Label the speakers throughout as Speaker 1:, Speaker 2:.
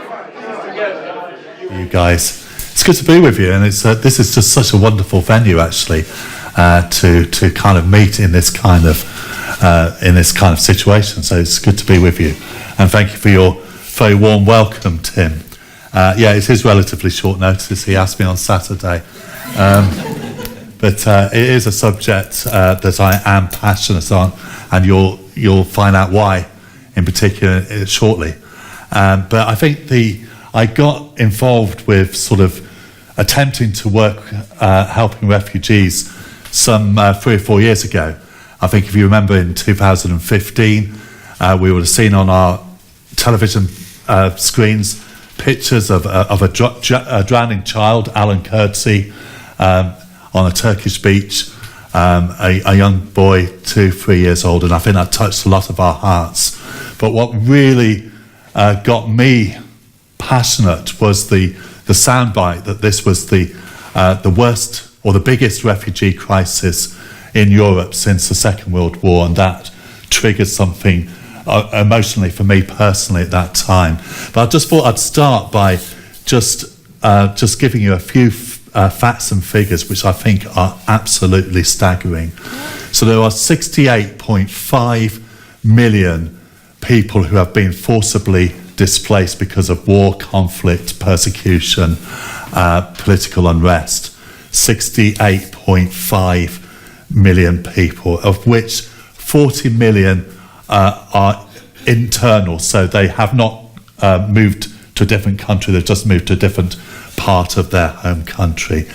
Speaker 1: You guys, it's good to be with you, and this is just such a wonderful venue actually to kind of meet in this kind of situation. So it's good to be with you, and thank you for your very warm welcome, Tim. It is relatively short notice. He asked me on Saturday, but it is a subject that I am passionate on, and you'll find out why in particular shortly. But I think I got involved with sort of attempting to work helping refugees some 3 or 4 years ago. I think if you remember in 2015, we would have seen on our television screens pictures of a drowning child, Alan Kurtzy, on a Turkish beach, a young boy, 2-3 years old, and I think that touched a lot of our hearts. But what really got me passionate was the soundbite that this was the worst or the biggest refugee crisis in Europe since the Second World War, and that triggered something emotionally for me personally at that time. But I just thought I'd start by just giving you a few facts and figures which I think are absolutely staggering. So there are 68.5 million people who have been forcibly displaced because of war, conflict, persecution, political unrest. 68.5 million people, of which 40 million are internal, so they have not moved to a different country, they've just moved to a different part of their home country.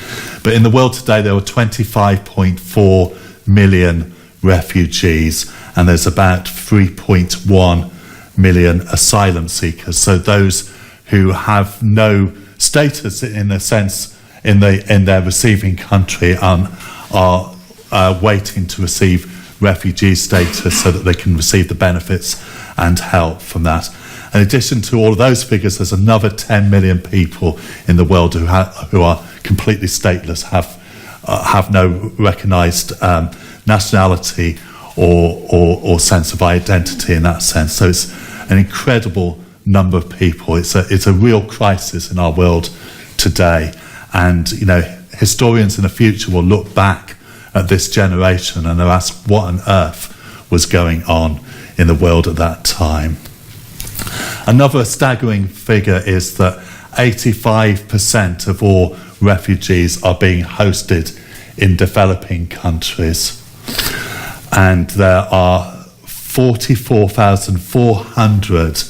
Speaker 1: But in the world today there are 25.4 million refugees, and there's about 3.1 million asylum seekers, so those who have no status in a sense in their receiving country are waiting to receive refugee status so that they can receive the benefits and help from that. In addition to all of those figures, there's another 10 million people in the world who are completely stateless, have no recognised nationality or sense of identity in that sense. So it's an incredible number of people. It's a real crisis in our world today, and historians in the future will look back at this generation and they'll ask what on earth was going on in the world at that time. Another staggering figure is that 85% of all refugees are being hosted in developing countries, and there are 44,400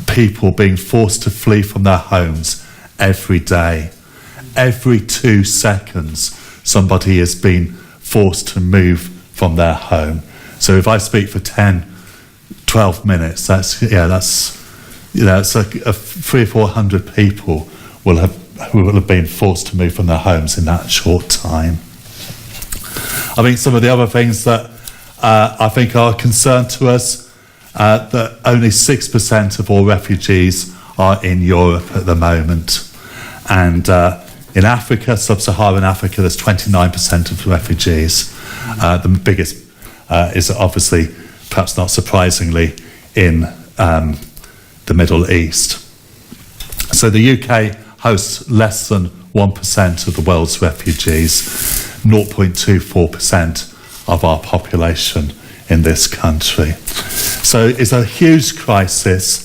Speaker 1: people being forced to flee from their homes every day. Every 2 seconds somebody is being forced to move from their home. So if I speak for 10-12 minutes, that's like 300 or 400 people who will have been forced to move from their homes in that short time. I think some of the other things that I think are a concern to us, that only 6% of all refugees are in Europe at the moment, and in Africa, sub-Saharan Africa, there's 29% of refugees. The biggest is obviously, perhaps not surprisingly, in the Middle East. So the UK hosts less than 1% of the world's refugees, 0.24% of our population in this country. So it's a huge crisis.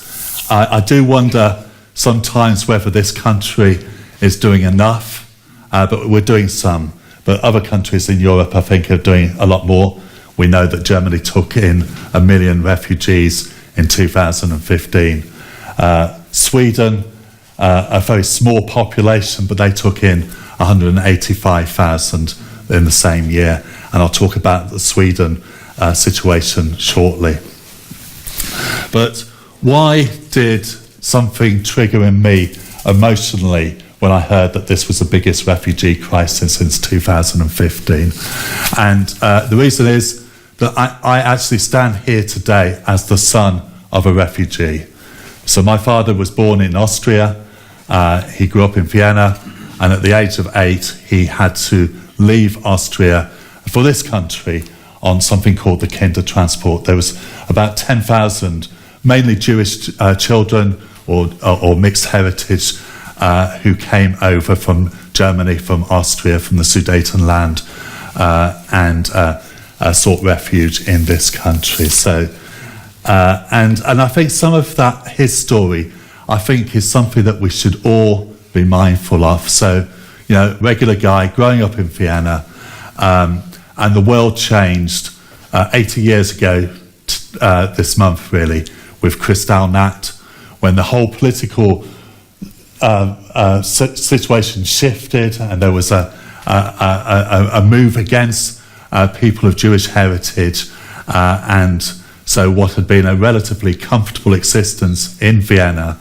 Speaker 1: I do wonder sometimes whether this country is doing enough, but we're doing some. But other countries in Europe, I think, are doing a lot more. We know that Germany took in 1 million refugees in 2015. Sweden, a very small population, but they took in 185,000 in the same year. And I'll talk about the Sweden situation shortly. But why did something trigger in me emotionally when I heard that this was the biggest refugee crisis since 2015? And the reason is that I actually stand here today as the son of a refugee. So my father was born in Austria. He grew up in Vienna, and at the age of 8, he had to leave Austria for this country on something called the Kindertransport. There was about 10,000, mainly Jewish children, or mixed heritage who came over from Germany, from Austria, from the Sudetenland, and sought refuge in this country. So, and I think some of that, his story, I think is something that we should all be mindful of. So, you know, regular guy growing up in Vienna, and the world changed 80 years ago this month, really, with Kristallnacht, when the whole political situation shifted, and there was a move against people of Jewish heritage, and so what had been a relatively comfortable existence in Vienna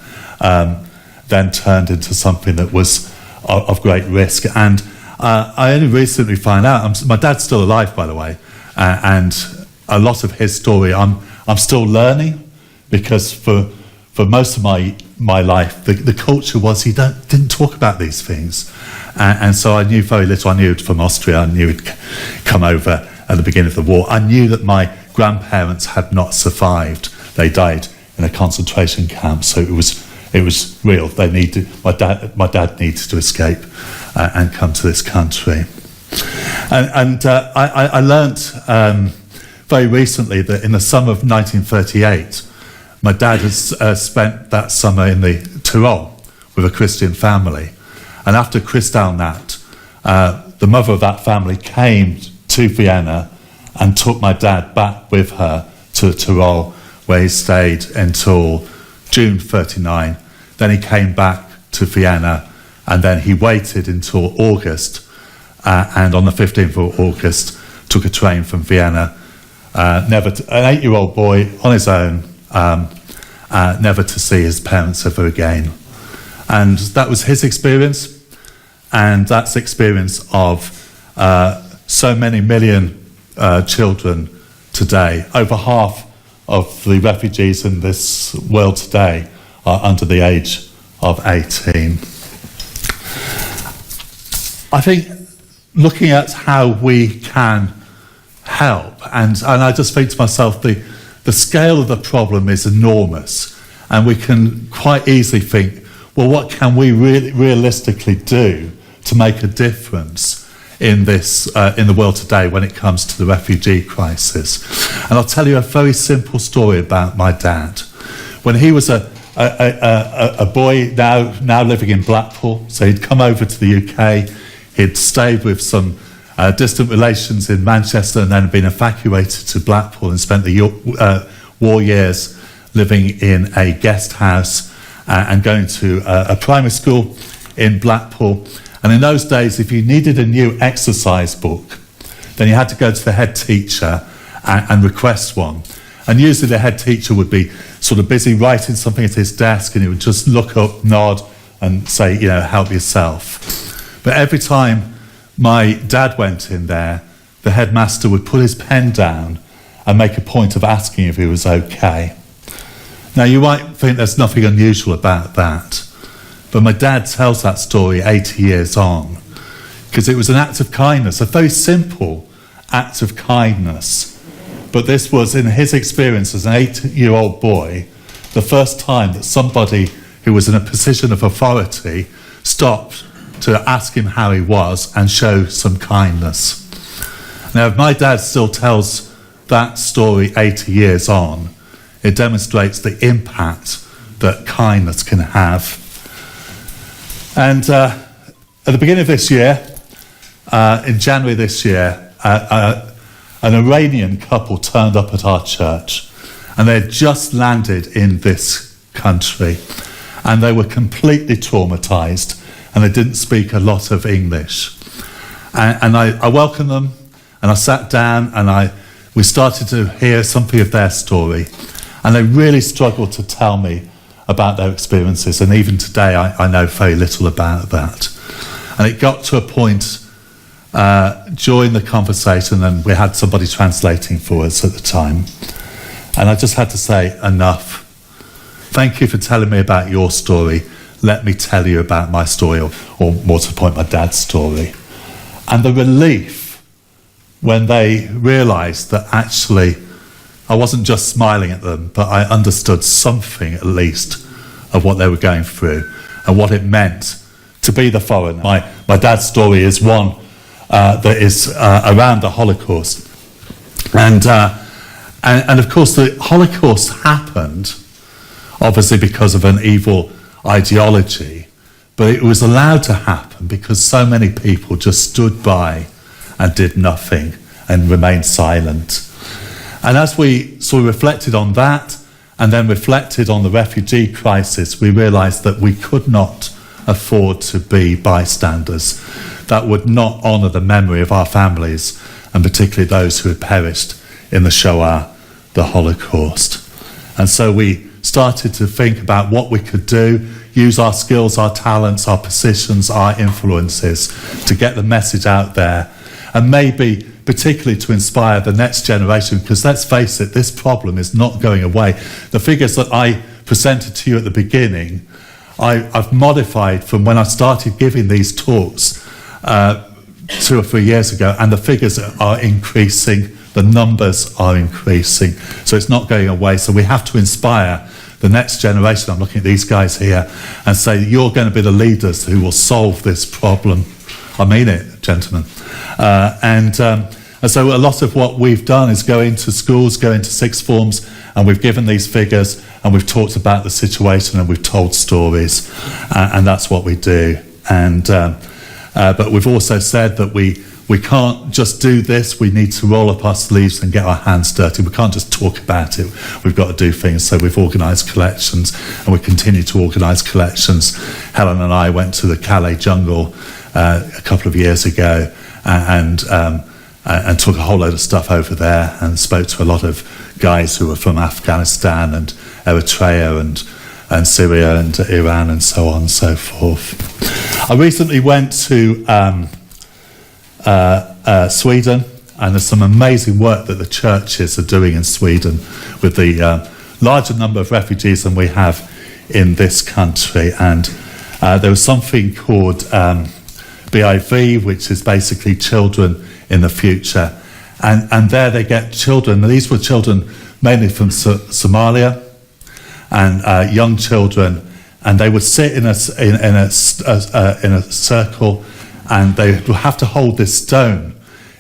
Speaker 1: then turned into something that was of great risk. And I only recently found out, my dad's still alive, by the way, and a lot of his story I'm still learning, because for most of my life, the culture was he didn't talk about these things. And so I knew very little. I knew it from Austria. I knew he'd come over at the beginning of the war. I knew that my grandparents had not survived. They died in a concentration camp, so it was real. They needed, my dad needed to escape and come to this country. And I learnt very recently that in the summer of 1938, my dad had spent that summer in the Tyrol with a Christian family. And after Kristallnacht, the mother of that family came to Vienna and took my dad back with her to the Tyrol, where he stayed until June 39. Then he came back to Vienna, and then he waited until August, and on the 15th of August took a train from Vienna, an 8-year-old boy on his own, never to see his parents ever again. And that was his experience, and that's the experience of so many million children today. Over half of the refugees in this world today are under the age of 18. I think looking at how we can help, and I just think to myself, the scale of the problem is enormous, and we can quite easily think, well, what can we really realistically do to make a difference in this in the world today when it comes to the refugee crisis? And I'll tell you a very simple story about my dad. When he was a boy, now living in Blackpool, so he'd come over to the UK, he'd stayed with some distant relations in Manchester, and then been evacuated to Blackpool and spent the war years living in a guest house and going to a primary school in Blackpool. And in those days, if you needed a new exercise book, then you had to go to the head teacher and request one. And usually the head teacher would be sort of busy writing something at his desk, and he would just look up, nod, and say, you know, help yourself. But every time my dad went in there, the headmaster would put his pen down and make a point of asking if he was okay. Now, you might think there's nothing unusual about that, but my dad tells that story 80 years on, because it was an act of kindness, a very simple act of kindness. But this was, in his experience as an 8-year-old boy, the first time that somebody who was in a position of authority stopped to ask him how he was and show some kindness. Now, if my dad still tells that story 80 years on, it demonstrates the impact that kindness can have. And at the beginning of this year, in January this year, an Iranian couple turned up at our church, and they had just landed in this country, and they were completely traumatized, and they didn't speak a lot of English. And I welcomed them, and I sat down, and we started to hear something of their story, and they really struggled to tell me about their experiences, and even today I know very little about that. And it got to a point during the conversation, and we had somebody translating for us at the time, and I just had to say, enough. Thank you for telling me about your story. Let me tell you about my story, or more to the point, my dad's story. And the relief when they realised that actually I wasn't just smiling at them, but I understood something at least of what they were going through and what it meant to be the foreigner. My dad's story is one that is around the Holocaust. And of course the Holocaust happened obviously because of an evil ideology, but it was allowed to happen because so many people just stood by and did nothing and remained silent. And as we sort of reflected on that and then reflected on the refugee crisis, we realised that we could not afford to be bystanders. That would not honour the memory of our families, and particularly those who had perished in the Shoah, the Holocaust. And so we started to think about what we could do, use our skills, our talents, our positions, our influences to get the message out there, and maybe particularly to inspire the next generation, because let's face it, this problem is not going away. The figures that I presented to you at the beginning, I've modified from when I started giving these talks 2 or 3 years ago, and the figures are increasing, the numbers are increasing, so it's not going away. So we have to inspire the next generation. I'm looking at these guys here and say, you're going to be the leaders who will solve this problem. I mean it, gentlemen. And so a lot of what we've done is go into schools, go into sixth forms, and we've given these figures and we've talked about the situation and we've told stories, and that's what we do. And but we've also said that we can't just do this, we need to roll up our sleeves and get our hands dirty. We can't just talk about it, we've got to do things. So we've organised collections and we continue to organise collections. Helen and I went to the Calais jungle a couple of years ago and took a whole load of stuff over there and spoke to a lot of guys who were from Afghanistan and Eritrea and Syria and Iran and so on and so forth. I recently went to Sweden, and there's some amazing work that the churches are doing in Sweden with the larger number of refugees than we have in this country. And there was something called BIV, which is basically children in the future, and there they get children. And these were children mainly from Somalia, and young children, and they would sit in a circle, and they would have to hold this stone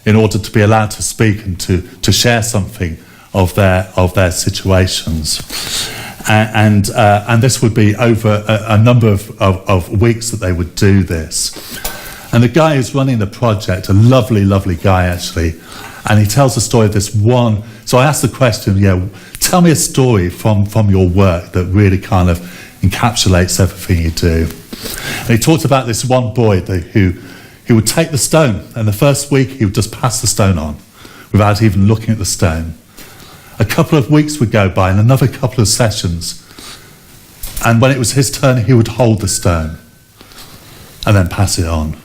Speaker 1: in order to be allowed to speak and to share something of their situations. And this would be over a number of weeks that they would do this. And the guy who's running the project, a lovely, lovely guy actually, and he tells the story of this one. So I asked the question, tell me a story from your work that really kind of encapsulates everything you do. And he talked about this one boy who would take the stone, and the first week he would just pass the stone on without even looking at the stone. A couple of weeks would go by and another couple of sessions, and when it was his turn he would hold the stone and then pass it on.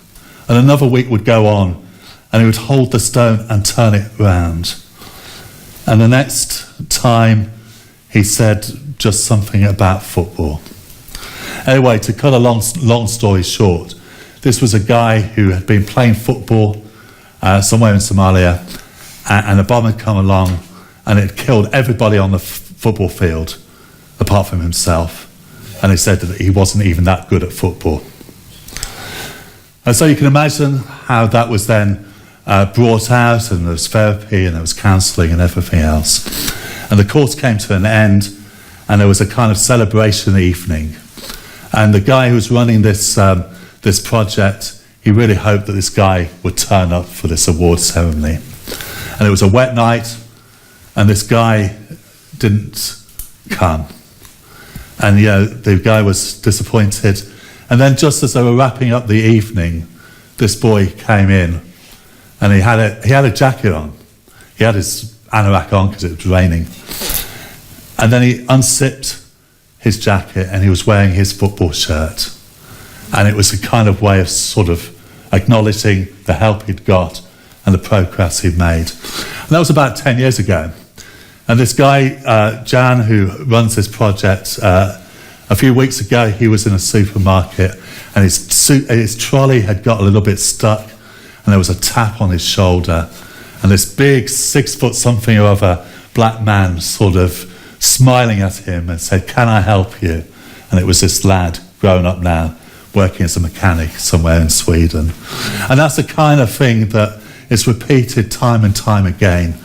Speaker 1: And another week would go on and he would hold the stone and turn it round. And the next time he said just something about football. Anyway, to cut a long story short, this was a guy who had been playing football somewhere in Somalia, and a bomb had come along and it killed everybody on the football field apart from himself. And he said that he wasn't even that good at football. And so you can imagine how that was then brought out, and there was therapy and there was counselling and everything else. And the course came to an end, and there was a kind of celebration evening. And the guy who was running this project, he really hoped that this guy would turn up for this award ceremony. And it was a wet night, and this guy didn't come. And the guy was disappointed. And then just as they were wrapping up the evening, this boy came in, and he had a jacket on. He had his anorak on because it was raining. And then he unzipped his jacket and he was wearing his football shirt. And it was a kind of way of sort of acknowledging the help he'd got and the progress he'd made. And that was about 10 years ago. And this guy, Jan, who runs this project, a few weeks ago he was in a supermarket and his trolley had got a little bit stuck, and there was a tap on his shoulder, and this big 6 foot something or other black man sort of smiling at him and said, "Can I help you?" And it was this lad, grown up now, working as a mechanic somewhere in Sweden. And that's the kind of thing that is repeated time and time again.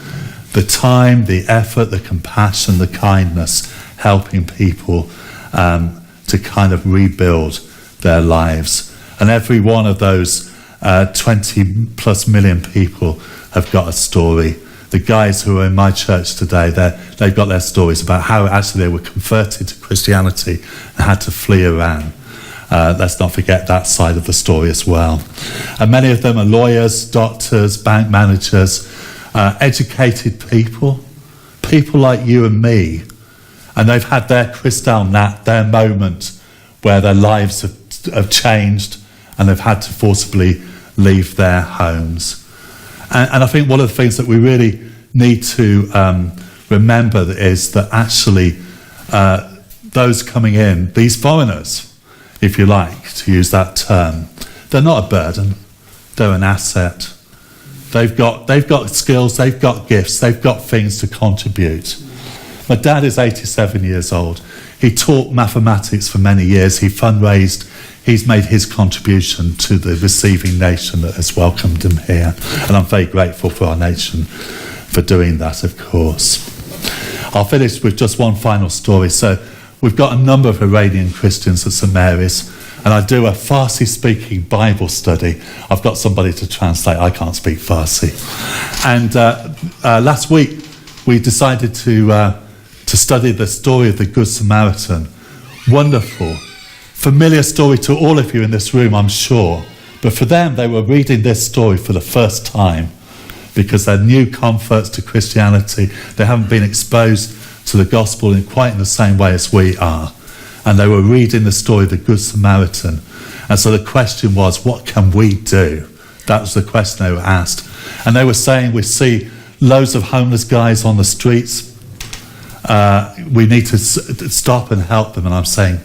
Speaker 1: The time, the effort, the compassion, the kindness, helping people to kind of rebuild their lives. And every one of those 20 plus million people have got a story. The guys who are in my church today, they've got their stories about how actually they were converted to Christianity and had to flee Iran. Let's not forget that side of the story as well. And many of them are lawyers, doctors, bank managers, educated people like you and me. And they've had their kristallnatt, their moment where their lives have changed and they've had to forcibly leave their homes. And I think one of the things that we really need to remember is that actually those coming in, these foreigners, if you like to use that term, they're not a burden, they're an asset. They've got skills, they've got gifts, they've got things to contribute. My dad is 87 years old. He taught mathematics for many years. He fundraised. He's made his contribution to the receiving nation that has welcomed him here. And I'm very grateful for our nation for doing that, of course. I'll finish with just one final story. So we've got a number of Iranian Christians at St Mary's, and I do a Farsi-speaking Bible study. I've got somebody to translate. I can't speak Farsi. And last week we decided to study the story of the Good Samaritan. Wonderful, familiar story to all of you in this room, I'm sure. But for them, they were reading this story for the first time because they're new converts to Christianity. They haven't been exposed to the gospel in quite the same way as we are. And they were reading the story of the Good Samaritan. And so the question was, what can we do? That was the question they were asked. And they were saying, we see loads of homeless guys on the streets. We need to stop and help them. And I'm saying,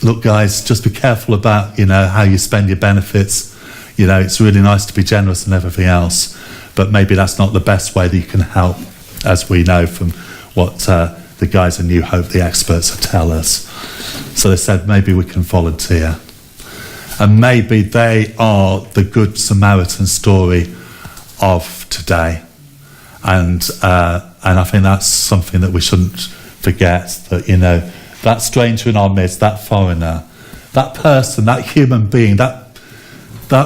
Speaker 1: look, guys, just be careful about, how you spend your benefits. It's really nice to be generous and everything else, but maybe that's not the best way that you can help, as we know from what the guys in New Hope, the experts, tell us. So they said, maybe we can volunteer. And maybe they are the Good Samaritan story of today. And I think that's something that we shouldn't forget, that, that stranger in our midst, that foreigner, that person, that human being, that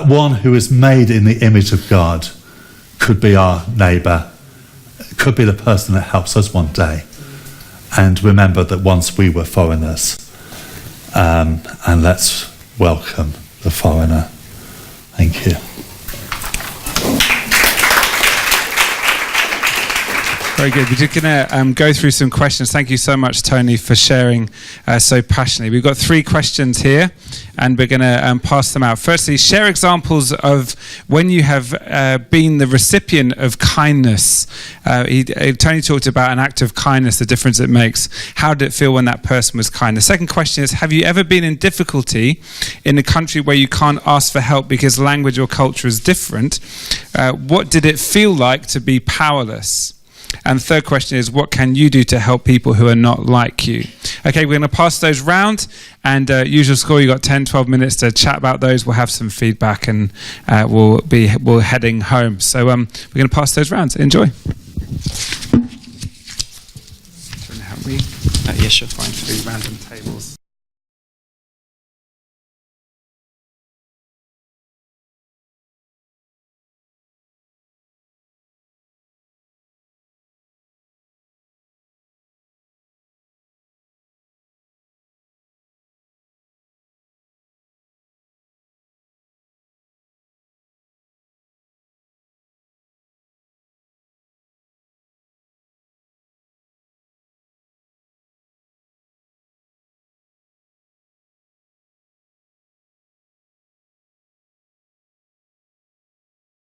Speaker 1: one who is made in the image of God could be our neighbour, could be the person that helps us one day. And remember that once we were foreigners. And let's welcome the foreigner. Thank you.
Speaker 2: Very good. We're just going to go through some questions. Thank you so much, Tony, for sharing so passionately. We've got 3 questions here, and we're going to pass them out. Firstly, share examples of when you have been the recipient of kindness. Tony talked about an act of kindness, the difference it makes. How did it feel when that person was kind? The second question is, have you ever been in difficulty in a country where you can't ask for help because language or culture is different? What did it feel like to be powerless? And the third question is, what can you do to help people who are not like you? Okay, we're going to pass those round, and usual score, you've got 10, 12 minutes to chat about those. We'll have some feedback, and we're heading home. So we're going to pass those round. Enjoy. Do you want to help me? Yes, sure. Find 3 random tables.